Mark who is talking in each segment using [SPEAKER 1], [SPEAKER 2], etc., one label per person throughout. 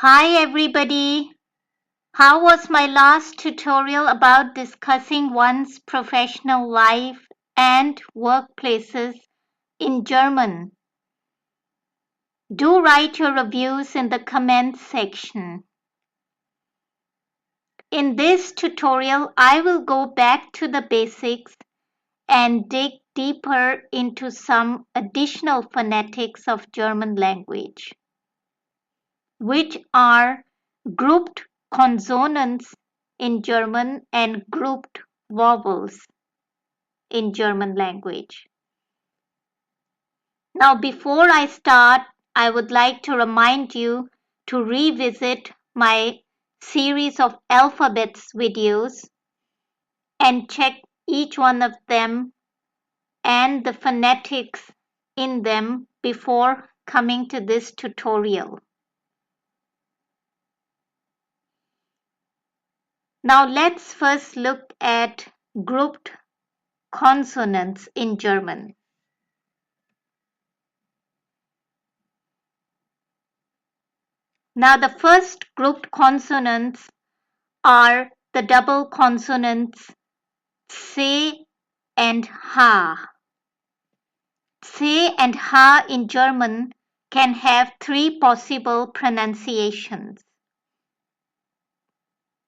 [SPEAKER 1] Hi everybody! How was my last tutorial about discussing one's professional life and workplaces in German? Do write your reviews in the comments section. In this tutorial, I will go back to the basics and dig deeper into some additional phonetics of German language, which are grouped consonants in German and grouped vowels in German language. Now, before I start, I would like to remind you to revisit my series of alphabets videos and check each one of them and the phonetics in them before coming to this tutorial. Now let's first look at grouped consonants in German. Now the first grouped consonants are the double consonants C and H. C and H in German can have three possible pronunciations: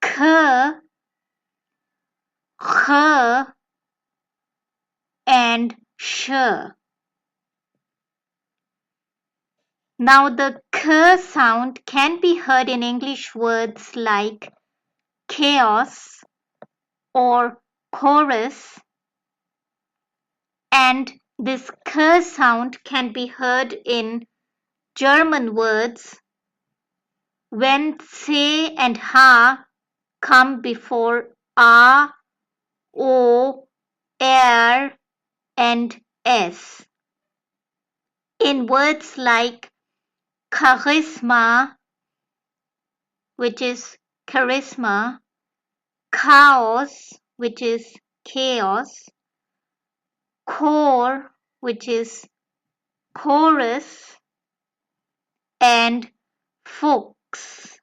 [SPEAKER 1] K, H, and Sh. Now the K sound can be heard in English words like chaos or chorus, and this K sound can be heard in German words when C and H come before A, O, R, and S. In words like charisma, which is charisma, chaos, which is chaos, chor, which is chorus, and fox,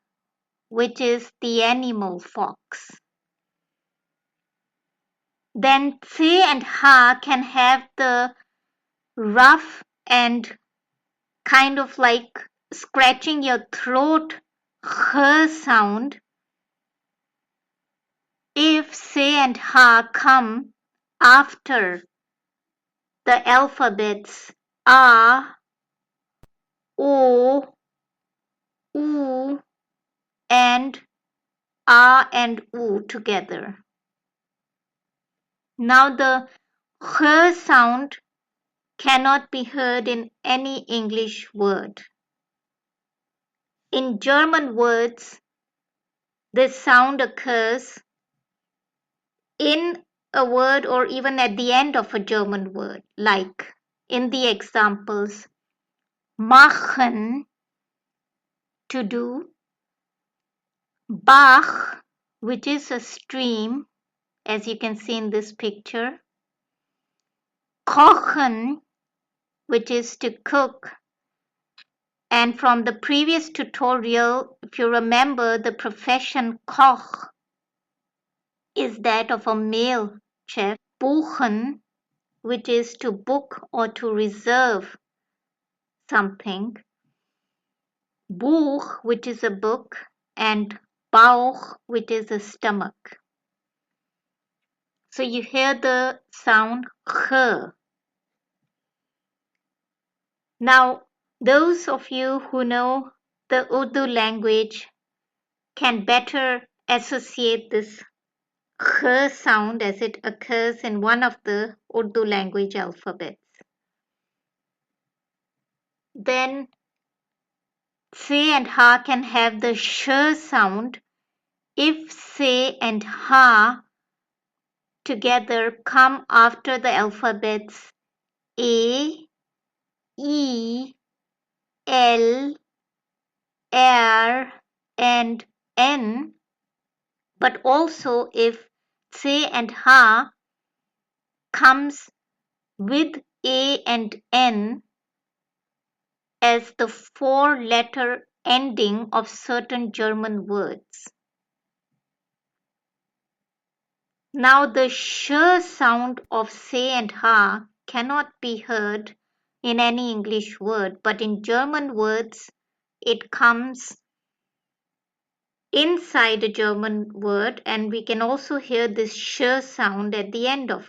[SPEAKER 1] which is the animal fox. Then C and H can have the rough and kind of like scratching your throat H sound if C and H come after the alphabets A, O, U, and A and U together. Now the H sound cannot be heard in any English word. In German words, this sound occurs in a word or even at the end of a German word, like in the examples machen, to do, Bach, which is a stream, as you can see in this picture, kochen, which is to cook. And from the previous tutorial, if you remember, the profession Koch is that of a male chef. Buchen, which is to book or to reserve something. Buch, which is a book, and Bauch, which is a stomach. So you hear the sound H. Now, those of you who know the Urdu language can better associate this H sound as it occurs in one of the Urdu language alphabets. Then C and H can have the sh sound if C and H together come after the alphabets A, E, L, R, and N, but also if C and H comes with A and N as the four-letter ending of certain German words. Now the sh sound of se and ha cannot be heard in any English word, but in German words it comes inside a German word, and we can also hear this sh sound at the end of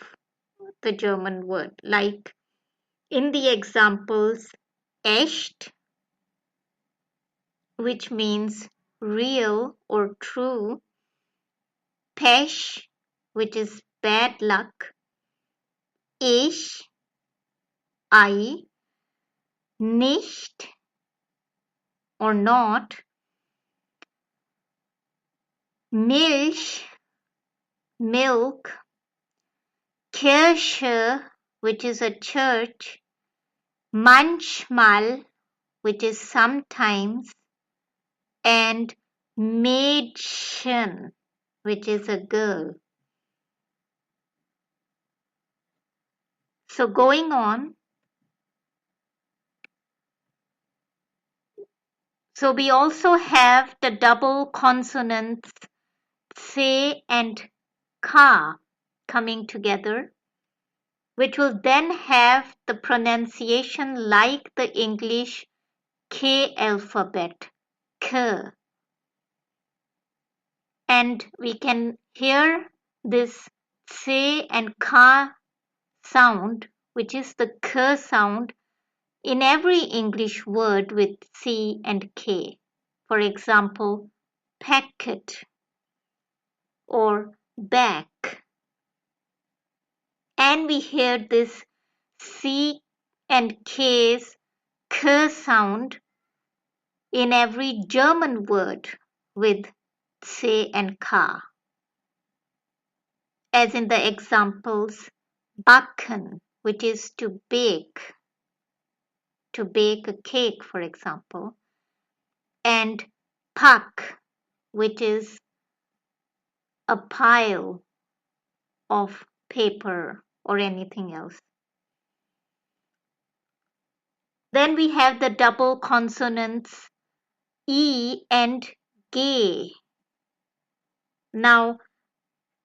[SPEAKER 1] the German word, like in the examples echt, which means real or true, Pech, which is bad luck, Ich, I, nicht or not, Milch, milk, Kirche, which is a church, manchmal, which is sometimes, and Mädchen, which is a girl. So going on, so we also have the double consonants se and ka coming together, which will then have the pronunciation like the English K alphabet, K. And we can hear this se and ka sound, which is the K sound, in every English word with C and K. For example, packet or back. And we hear this C and K's K sound in every German word with C and K. As in the examples, backen, which is to bake a cake, for example, and pack, which is a pile of paper or anything else. Then we have the double consonants E and G. Now,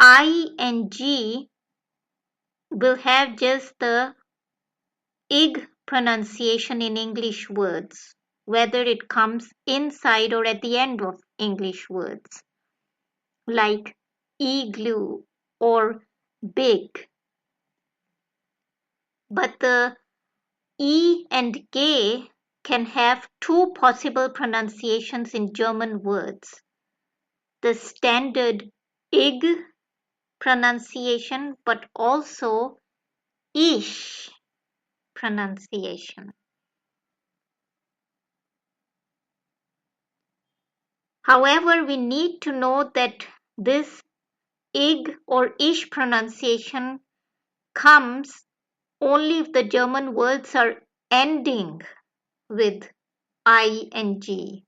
[SPEAKER 1] I and G will have just the ig pronunciation in English words, whether it comes inside or at the end of English words, like igloo or big. But the E and G can have two possible pronunciations in German words. The standard ig pronunciation, but also ich pronunciation. However, we need to know that this ig or ish pronunciation comes only if the German words are ending with ing,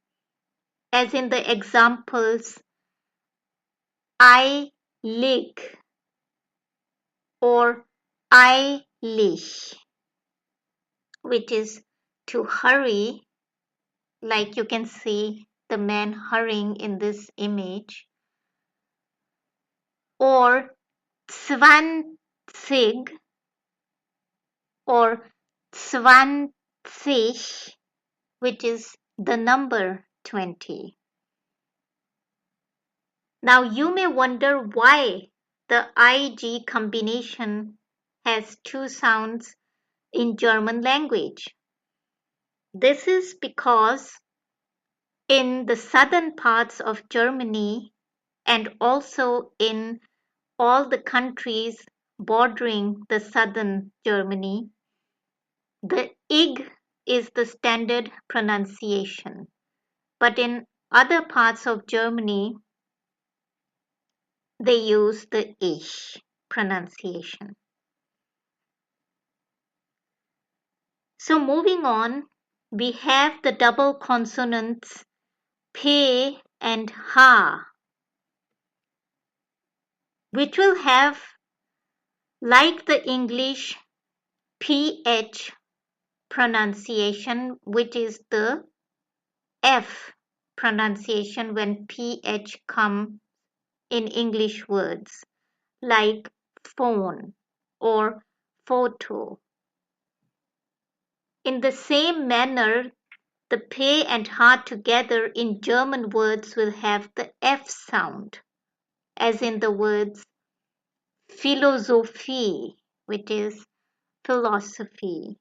[SPEAKER 1] as in the examples eilig or eilig, which is to hurry, like you can see the man hurrying in this image, or zwanzig or zwanzig, which is the number 20. Now you may wonder why the IG combination has two sounds in German language. This is because in the southern parts of Germany and also in all the countries bordering the southern Germany, the ig is the standard pronunciation. But in other parts of Germany, they use the ich pronunciation. So moving on, we have the double consonants p and ha, which will have, like the English ph pronunciation, which is the F pronunciation when PH comes in English words like phone or photo. In the same manner, the P and H together in German words will have the F sound, as in the words Philosophie, which is philosophy,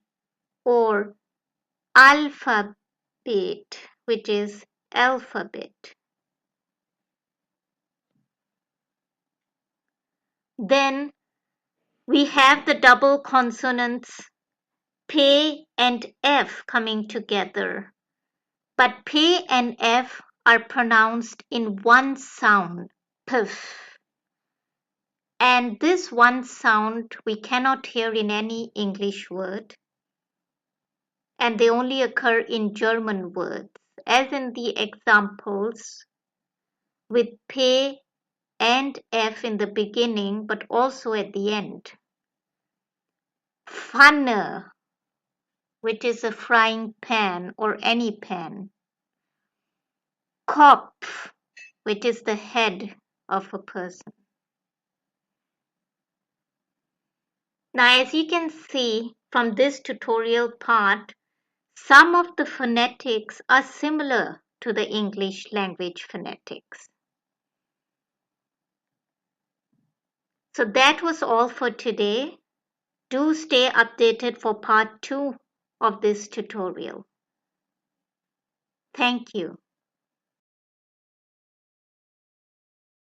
[SPEAKER 1] or Alphabet, which is alphabet. Then we have the double consonants P and F coming together, but P and F are pronounced in one sound, pf. And this one sound we cannot hear in any English word, and they only occur in German words, as in the examples with P and F in the beginning, but also at the end. Pfanne, which is a frying pan or any pan. Kopf, which is the head of a person. Now, as you can see from this tutorial part, some of the phonetics are similar to the English language phonetics. So that was all for today. Do stay updated for part 2 of this tutorial. Thank you.